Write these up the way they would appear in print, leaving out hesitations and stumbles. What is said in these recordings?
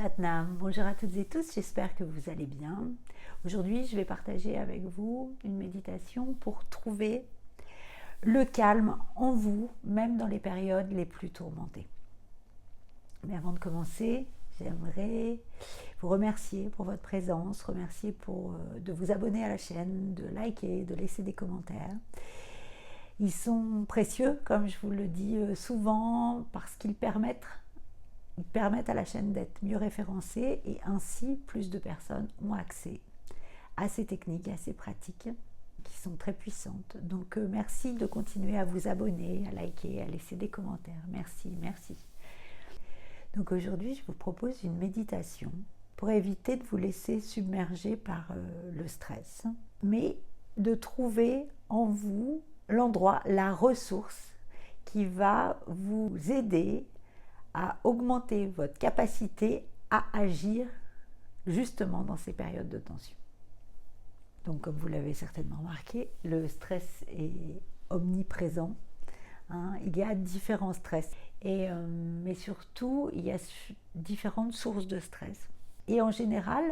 Satnam, bonjour à toutes et tous, j'espère que vous allez bien. Aujourd'hui, je vais partager avec vous une méditation pour trouver le calme en vous, même dans les périodes les plus tourmentées. Mais avant de commencer, j'aimerais vous remercier pour votre présence, remercier de vous abonner à la chaîne, de liker, de laisser des commentaires. Ils sont précieux, comme je vous le dis souvent, parce qu'ils permettent à la chaîne d'être mieux référencée et ainsi plus de personnes ont accès à ces techniques, à ces pratiques qui sont très puissantes. Donc merci de continuer à vous abonner, à liker, à laisser des commentaires. Merci, merci. Donc aujourd'hui, je vous propose une méditation pour éviter de vous laisser submerger par le stress, mais de trouver en vous l'endroit, la ressource qui va vous aider à augmenter votre capacité à agir justement dans ces périodes de tension. Donc comme vous l'avez certainement remarqué, le stress est omniprésent. Il y a différents stress, mais surtout il y a différentes sources de stress. Et en général,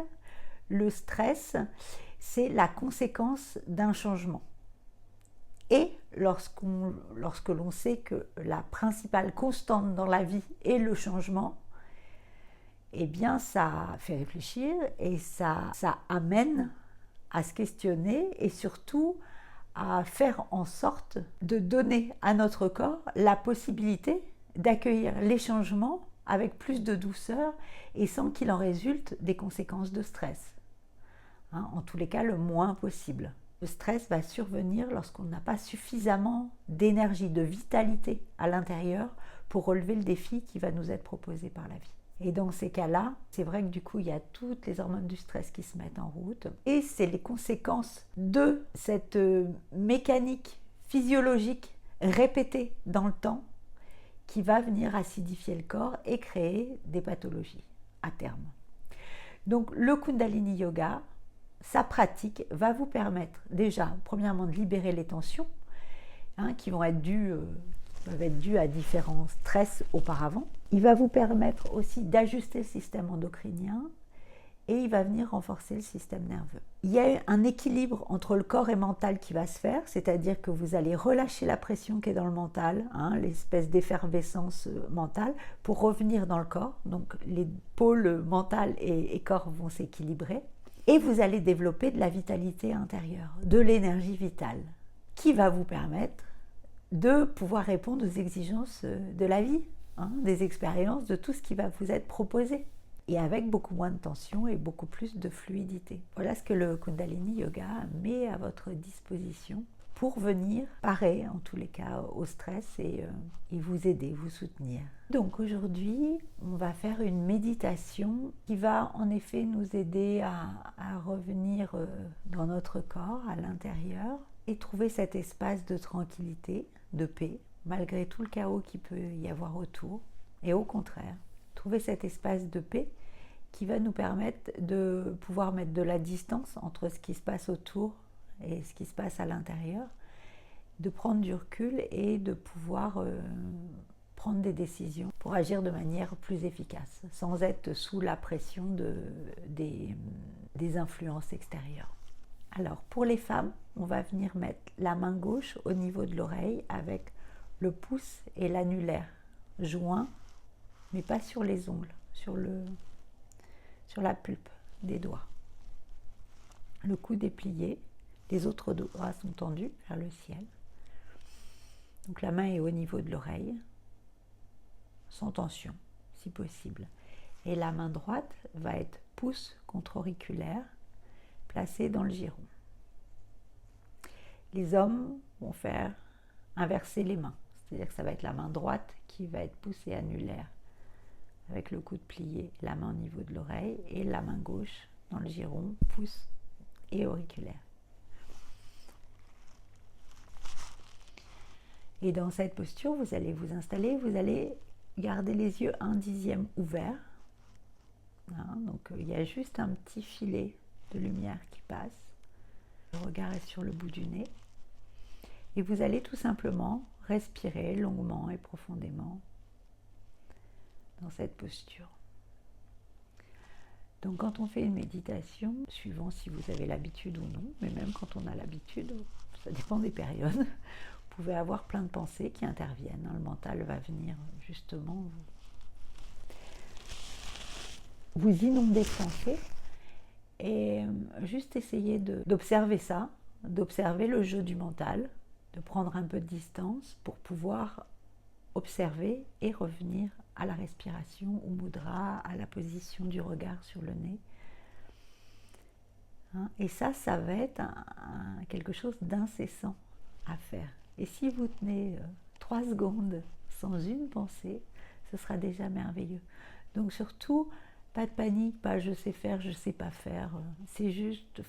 le stress, c'est la conséquence d'un changement. Et lorsque l'on sait que la principale constante dans la vie est le changement, eh bien ça fait réfléchir et ça amène à se questionner et surtout à faire en sorte de donner à notre corps la possibilité d'accueillir les changements avec plus de douceur et sans qu'il en résulte des conséquences de stress. En tous les cas, le moins possible. Le stress va survenir lorsqu'on n'a pas suffisamment d'énergie, de vitalité à l'intérieur pour relever le défi qui va nous être proposé par la vie. Et dans ces cas-là, c'est vrai que du coup, il y a toutes les hormones du stress qui se mettent en route. Et c'est les conséquences de cette mécanique physiologique répétée dans le temps qui va venir acidifier le corps et créer des pathologies à terme. Donc le Kundalini Yoga, sa pratique va vous permettre déjà, premièrement, de libérer les tensions qui vont être dues à différents stress auparavant. Il va vous permettre aussi d'ajuster le système endocrinien et il va venir renforcer le système nerveux. Il y a un équilibre entre le corps et le mental qui va se faire, c'est-à-dire que vous allez relâcher la pression qui est dans le mental, l'espèce d'effervescence mentale, pour revenir dans le corps. Donc les pôles mental et corps vont s'équilibrer. Et vous allez développer de la vitalité intérieure, de l'énergie vitale, qui va vous permettre de pouvoir répondre aux exigences de la vie, des expériences, de tout ce qui va vous être proposé. Et avec beaucoup moins de tension et beaucoup plus de fluidité. Voilà ce que le Kundalini Yoga met à votre disposition pour venir parer, en tous les cas, au stress et vous aider, vous soutenir. Donc aujourd'hui, on va faire une méditation qui va en effet nous aider à revenir dans notre corps, à l'intérieur, et trouver cet espace de tranquillité, de paix, malgré tout le chaos qu'il peut y avoir autour. Et au contraire, trouver cet espace de paix qui va nous permettre de pouvoir mettre de la distance entre ce qui se passe autour et ce qui se passe à l'intérieur, de prendre du recul et de pouvoir prendre des décisions pour agir de manière plus efficace, sans être sous la pression des influences extérieures. Alors pour les femmes, on va venir mettre la main gauche au niveau de l'oreille avec le pouce et l'annulaire joints, mais pas sur les ongles, sur la pulpe des doigts. Le coude est plié, les autres doigts sont tendus vers le ciel. Donc la main est au niveau de l'oreille, sans tension, si possible. Et la main droite va être pouce contre auriculaire, placée dans le giron. Les hommes vont faire inverser les mains, c'est-à-dire que ça va être la main droite qui va être pouce et annulaire, avec le coude plié, la main au niveau de l'oreille, et la main gauche dans le giron, pouce et auriculaire. Et dans cette posture, vous allez vous installer, vous allez garder les yeux 1/10 ouverts. Donc il y a juste un petit filet de lumière qui passe. Le regard est sur le bout du nez. Et vous allez tout simplement respirer longuement et profondément dans cette posture. quand on fait une méditation, suivant si vous avez l'habitude ou non, mais même quand on a l'habitude, ça dépend des périodes, vous pouvez avoir plein de pensées qui interviennent. Le mental va venir justement vous inonder de pensées et juste essayer d'observer ça, d'observer le jeu du mental, de prendre un peu de distance pour pouvoir observer et revenir à la respiration, au mudra, à la position du regard sur le nez. Et ça va être quelque chose d'incessant à faire. Et si vous tenez 3 secondes sans une pensée, ce sera déjà merveilleux. Donc surtout, pas de panique, pas je sais faire, je sais pas faire. C'est juste,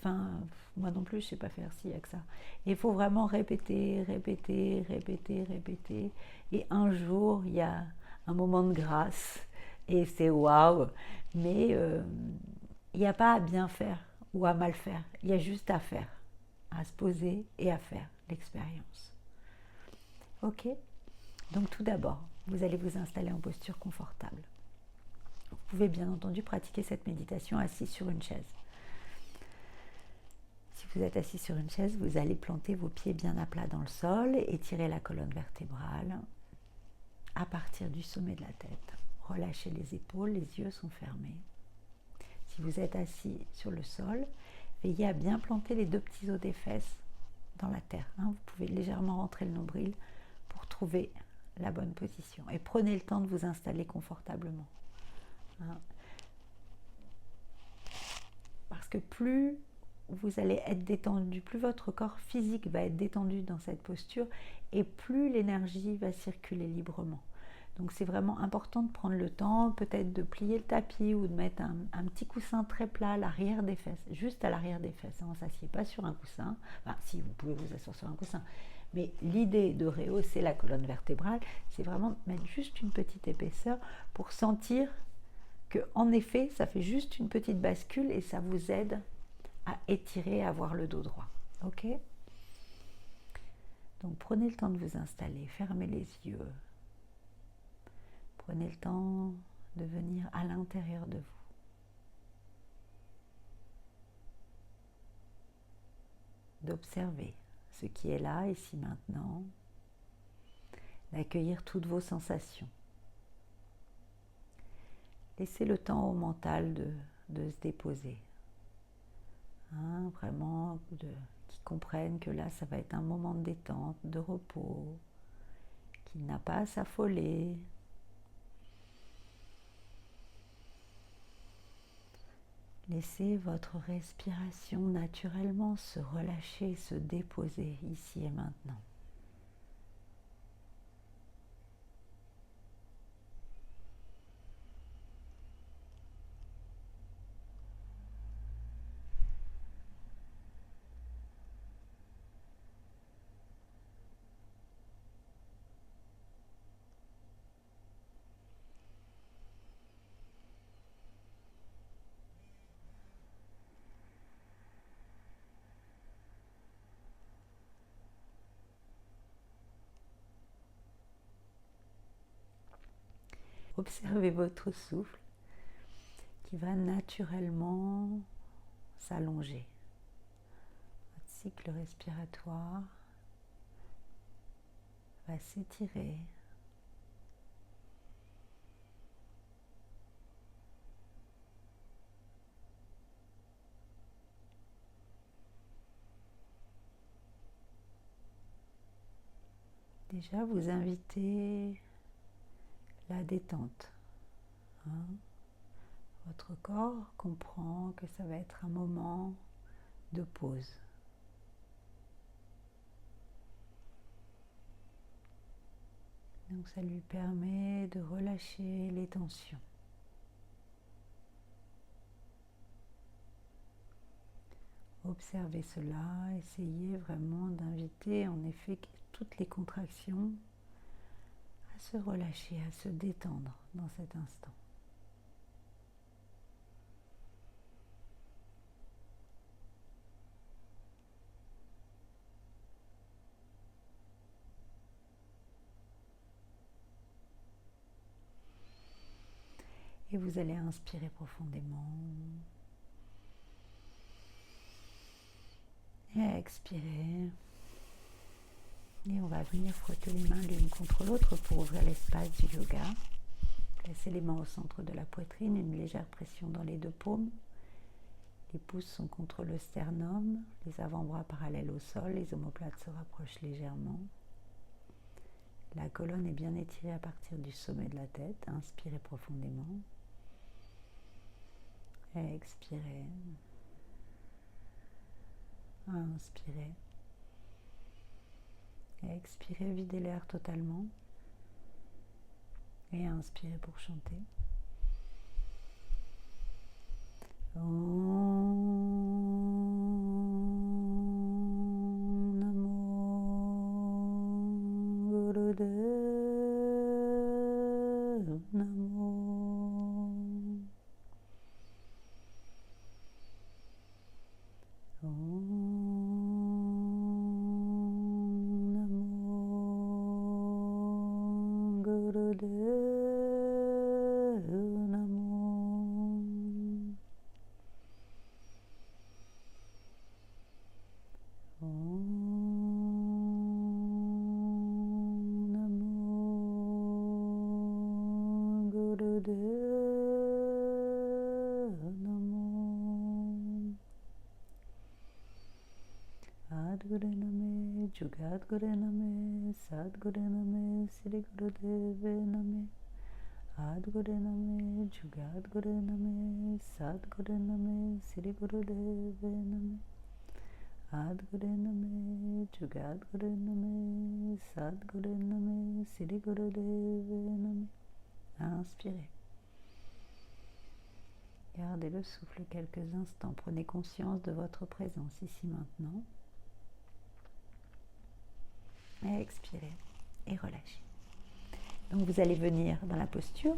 moi non plus je sais pas faire s'il y a que ça. Il faut vraiment répéter, répéter, répéter, répéter. Et un jour, il y a un moment de grâce et c'est waouh. Mais il n'y a pas à bien faire ou à mal faire. Il y a juste à faire, à se poser et à faire l'expérience. Ok ? Donc tout d'abord, vous allez vous installer en posture confortable. Vous pouvez bien entendu pratiquer cette méditation assis sur une chaise. Si vous êtes assis sur une chaise, vous allez planter vos pieds bien à plat dans le sol, étirer la colonne vertébrale à partir du sommet de la tête. Relâchez les épaules, les yeux sont fermés. Si vous êtes assis sur le sol, veillez à bien planter les 2 petits os des fesses dans la terre. Vous pouvez légèrement rentrer le nombril pour trouver la bonne position. Et prenez le temps de vous installer confortablement. Parce que plus vous allez être détendu, plus votre corps physique va être détendu dans cette posture et plus l'énergie va circuler librement. Donc c'est vraiment important de prendre le temps, peut-être de plier le tapis ou de mettre un petit coussin très plat à l'arrière des fesses, juste à l'arrière des fesses. On ne s'assied pas sur un coussin, si vous pouvez vous asseoir sur un coussin, mais l'idée de rehausser la colonne vertébrale, c'est vraiment de mettre juste une petite épaisseur pour sentir que, en effet, ça fait juste une petite bascule et ça vous aide à étirer, à avoir le dos droit. Ok ? Donc prenez le temps de vous installer, fermez les yeux. Prenez le temps de venir à l'intérieur de vous. D'observer ce qui est là, ici, maintenant. D'accueillir toutes vos sensations. Laissez le temps au mental de se déposer. Vraiment, qu'ils comprennent que là, ça va être un moment de détente, de repos, qu'il n'a pas à s'affoler. Laissez votre respiration naturellement se relâcher, se déposer ici et maintenant. Observez votre souffle qui va naturellement s'allonger. Votre cycle respiratoire va s'étirer. Déjà, vous invitez la détente. Votre corps comprend que ça va être un moment de pause. Donc ça lui permet de relâcher les tensions. Observez cela, essayez vraiment d'inviter en effet toutes les contractions à se relâcher, à se détendre dans cet instant. Et vous allez inspirer profondément Et expirez. Et on va venir frotter les mains l'une contre l'autre pour ouvrir l'espace du yoga. Placez les mains au centre de la poitrine, une légère pression dans les deux paumes. Les pouces sont contre le sternum, les avant-bras parallèles au sol, les omoplates se rapprochent légèrement. La colonne est bien étirée à partir du sommet de la tête. Inspirez profondément. Expirez. Inspirez. Expirez, videz l'air totalement. Et inspirez pour chanter. Adgurename, Jugadgurename, Sadgurename, Sri Gurudeve Name. Adgurename, Jugadgurename, Sadgurename, Sri Gurudeve Name. Adgurename, Jugadgurename, Sadgurename, Sri Gurudeve Name. Inspirez. Gardez le souffle quelques instants. Prenez conscience de votre présence ici maintenant. Et expirez et relâchez. Donc vous allez venir dans la posture.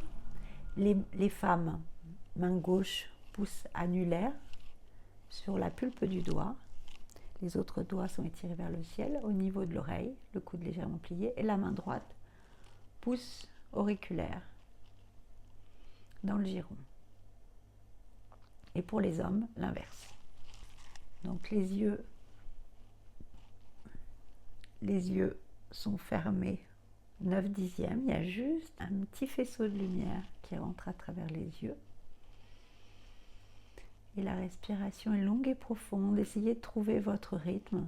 Les femmes, main gauche, pouce annulaire sur la pulpe du doigt. Les autres doigts sont étirés vers le ciel au niveau de l'oreille, le coude légèrement plié. Et la main droite, pouce auriculaire dans le giron. Et pour les hommes, l'inverse. Donc les yeux sont fermés 9/10. Il y a juste un petit faisceau de lumière qui rentre à travers les yeux. Et la respiration est longue et profonde. Essayez de trouver votre rythme.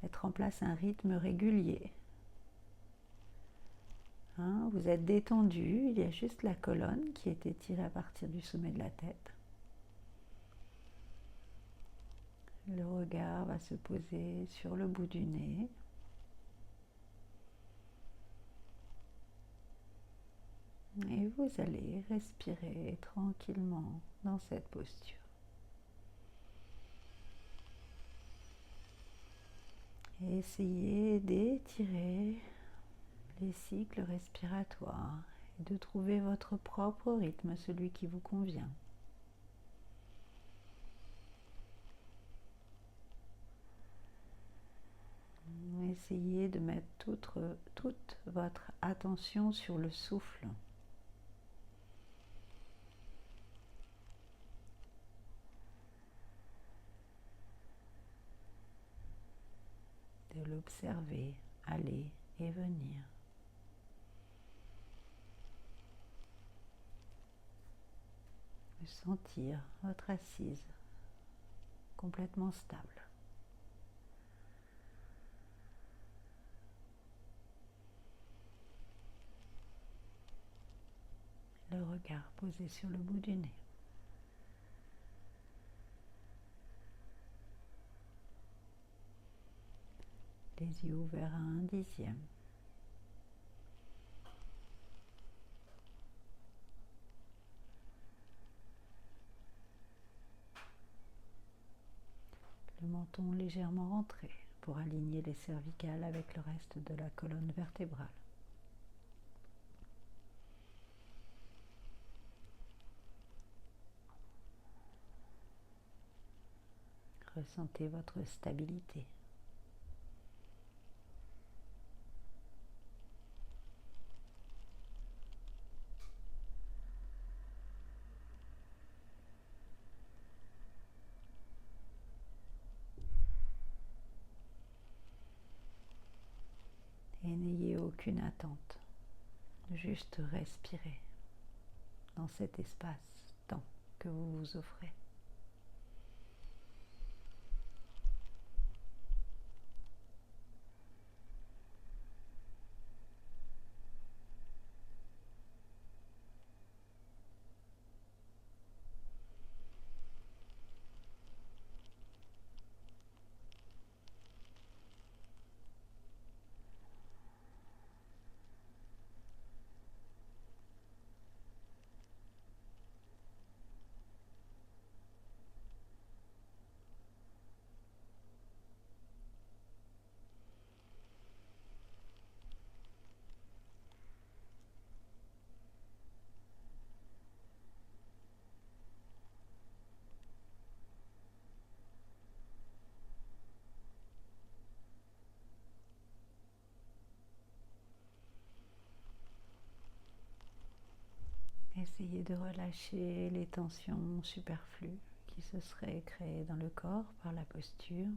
Mettre en place un rythme régulier. Vous êtes détendu. Il y a juste la colonne qui est étirée à partir du sommet de la tête. Le regard va se poser sur le bout du nez. Et vous allez respirer tranquillement dans cette posture. Et essayez d'étirer les cycles respiratoires et de trouver votre propre rythme, celui qui vous convient. Essayez de mettre toute votre attention sur le souffle. De l'observer aller et venir. De sentir votre assise complètement stable. Le regard posé sur le bout du nez. Les yeux ouverts à 1/10. Le menton légèrement rentré pour aligner les cervicales avec le reste de la colonne vertébrale. Ressentez votre stabilité. aucune attente, juste respirer dans cet espace-temps que vous vous offrez. Essayez de relâcher les tensions superflues qui se seraient créées dans le corps par la posture.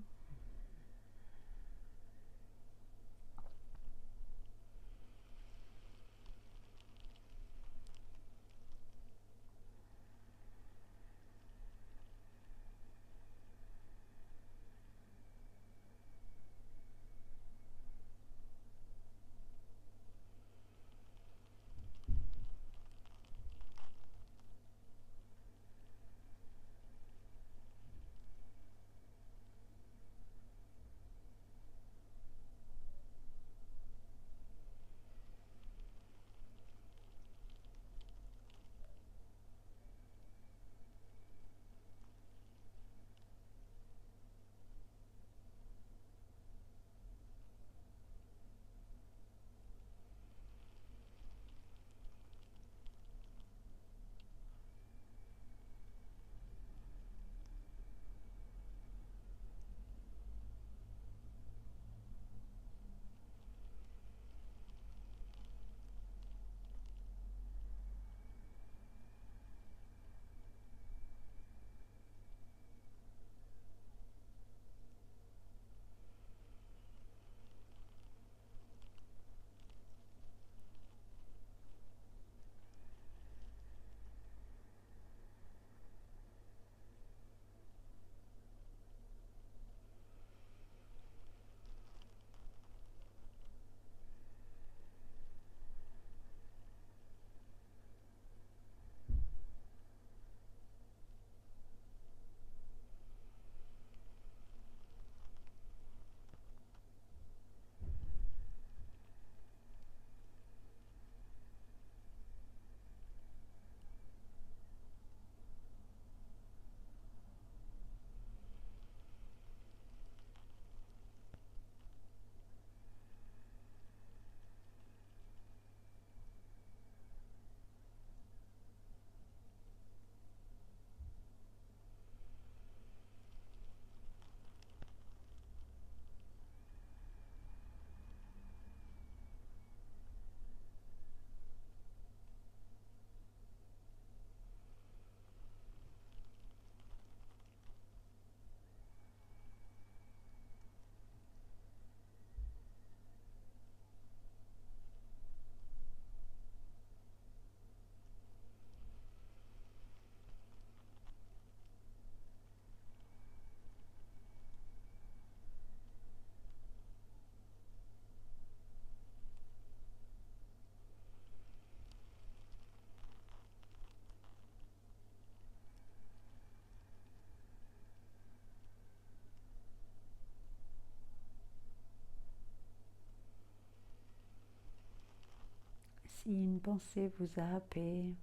Si une pensée vous a happé,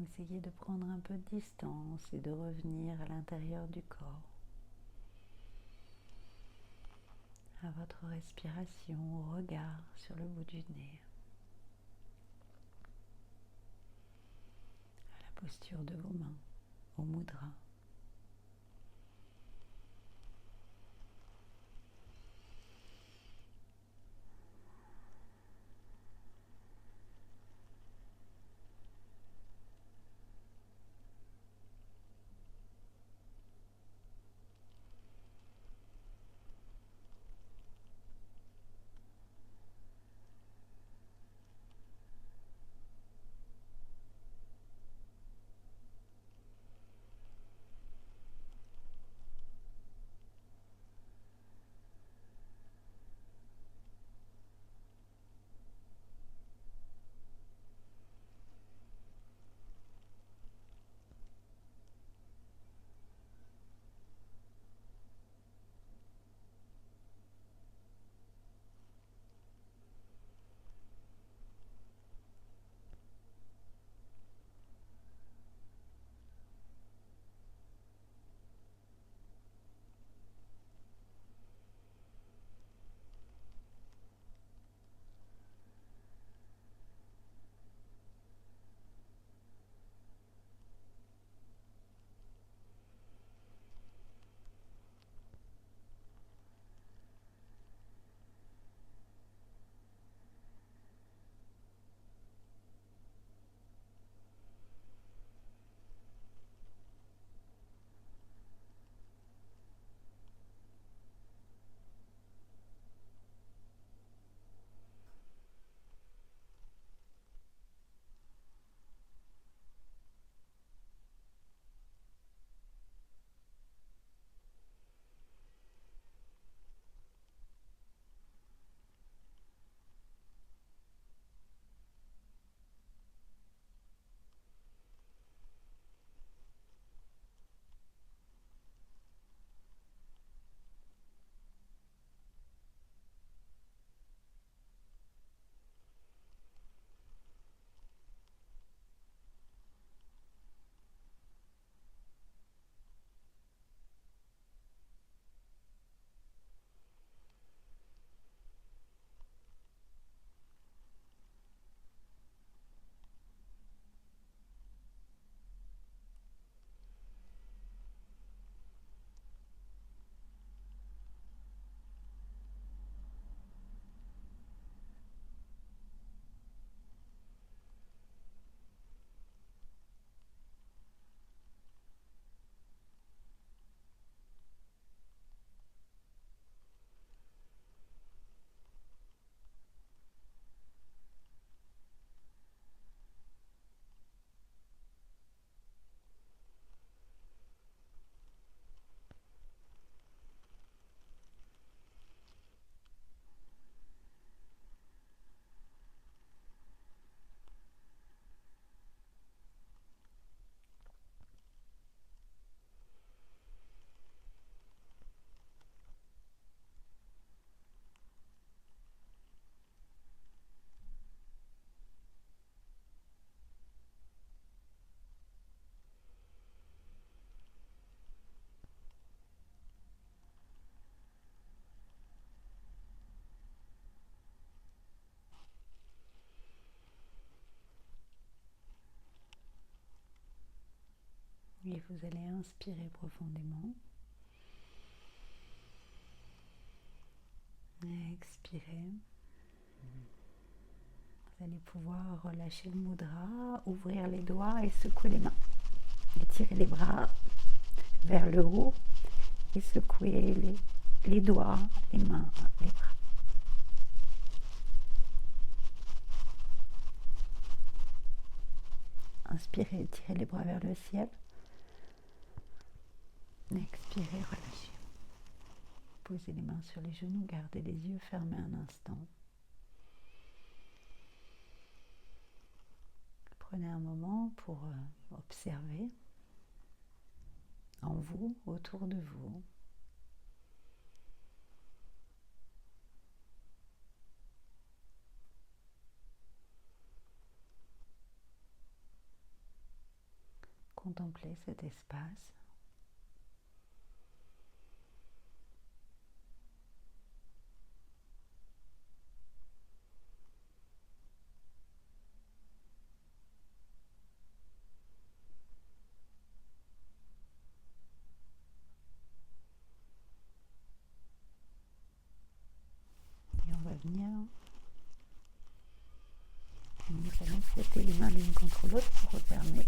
essayez de prendre un peu de distance et de revenir à l'intérieur du corps, à votre respiration, au regard sur le bout du nez, à la posture de vos mains, au mudra. Et vous allez inspirer profondément. Expirez. Vous allez pouvoir relâcher le mudra, ouvrir les doigts et secouer les mains. Étirez les bras vers le haut et secouer les doigts, les mains, les bras. Inspirez, étirez les bras vers le ciel. Expirez, relâchez. Posez les mains sur les genoux, gardez les yeux fermés un instant. Prenez un moment pour observer en vous, autour de vous. Contemplez cet espace. Et on va venir. Nous allons frotter les mains l'une contre l'autre pour refermer.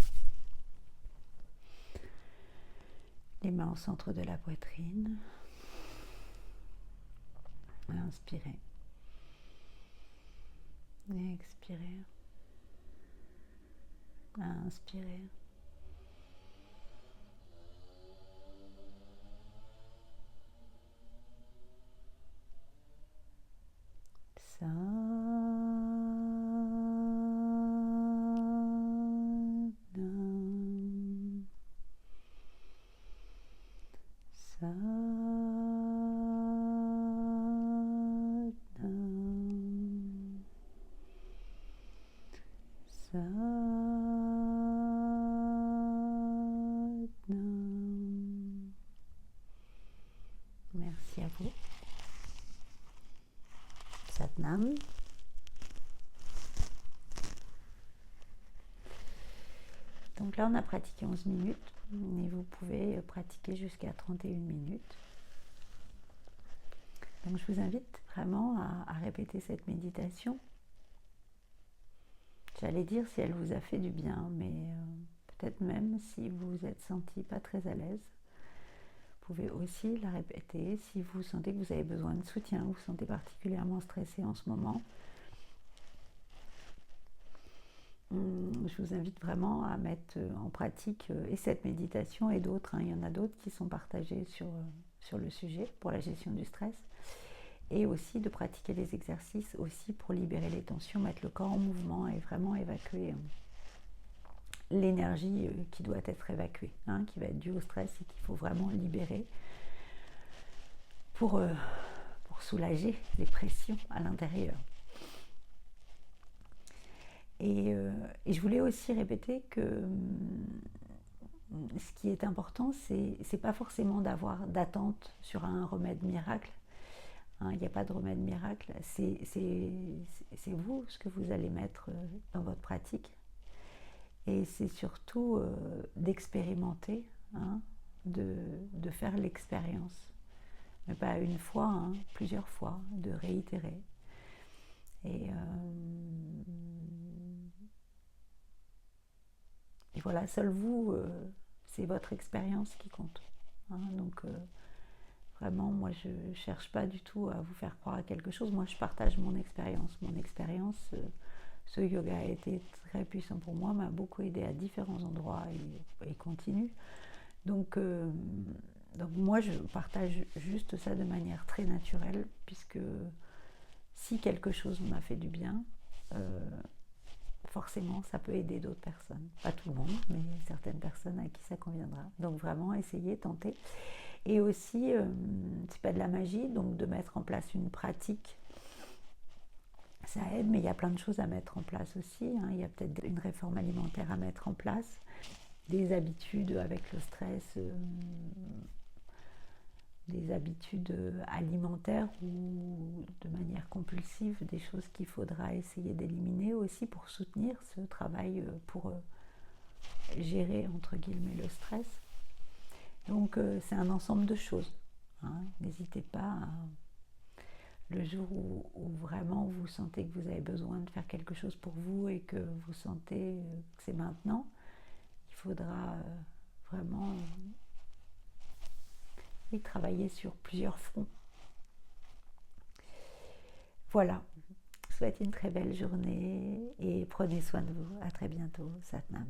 Les mains au centre de la poitrine. Inspirez. Expirez. Inspirez. Merci à vous. Satnam. Donc là, on a pratiqué 11 minutes et vous pouvez pratiquer jusqu'à 31 minutes. Donc je vous invite vraiment à répéter cette méditation. J'allais dire si elle vous a fait du bien, mais peut-être même si vous vous êtes senti pas très à l'aise. Vous pouvez aussi la répéter si vous sentez que vous avez besoin de soutien, vous vous sentez particulièrement stressé en ce moment. Je vous invite vraiment à mettre en pratique et cette méditation et d'autres. Il y en a d'autres qui sont partagées sur le sujet pour la gestion du stress. Et aussi de pratiquer les exercices aussi pour libérer les tensions, mettre le corps en mouvement et vraiment évacuer l'énergie qui doit être évacuée, qui va être due au stress et qu'il faut vraiment libérer pour soulager les pressions à l'intérieur. Et je voulais aussi répéter que ce qui est important, c'est pas forcément d'attente sur un remède miracle. Il n'y a pas de remède miracle. C'est vous ce que vous allez mettre dans votre pratique. Et c'est surtout d'expérimenter, de faire l'expérience. Mais pas une fois, plusieurs fois, de réitérer. Et voilà, seul vous, c'est votre expérience qui compte. Donc vraiment, moi je ne cherche pas du tout à vous faire croire à quelque chose. Moi je partage mon expérience. Mon expérience, ce yoga a été très puissant pour moi, m'a beaucoup aidé à différents endroits et continue. Donc moi je partage juste ça de manière très naturelle, puisque si quelque chose m'a fait du bien, forcément ça peut aider d'autres personnes. Pas tout le monde, mais certaines personnes à qui ça conviendra. Donc vraiment essayez, tentez. Et aussi, c'est pas de la magie, donc de mettre en place une pratique, ça aide, mais il y a plein de choses à mettre en place aussi. Il y a peut-être une réforme alimentaire à mettre en place, des habitudes avec le stress, des habitudes alimentaires ou de manière compulsive, des choses qu'il faudra essayer d'éliminer aussi pour soutenir ce travail, pour gérer entre guillemets le stress. Donc c'est un ensemble de choses. Hein. N'hésitez pas, le jour où vraiment vous sentez que vous avez besoin de faire quelque chose pour vous et que vous sentez que c'est maintenant, il faudra vraiment travailler sur plusieurs fronts. Voilà, je vous souhaite une très belle journée et prenez soin de vous. À très bientôt, Satnam.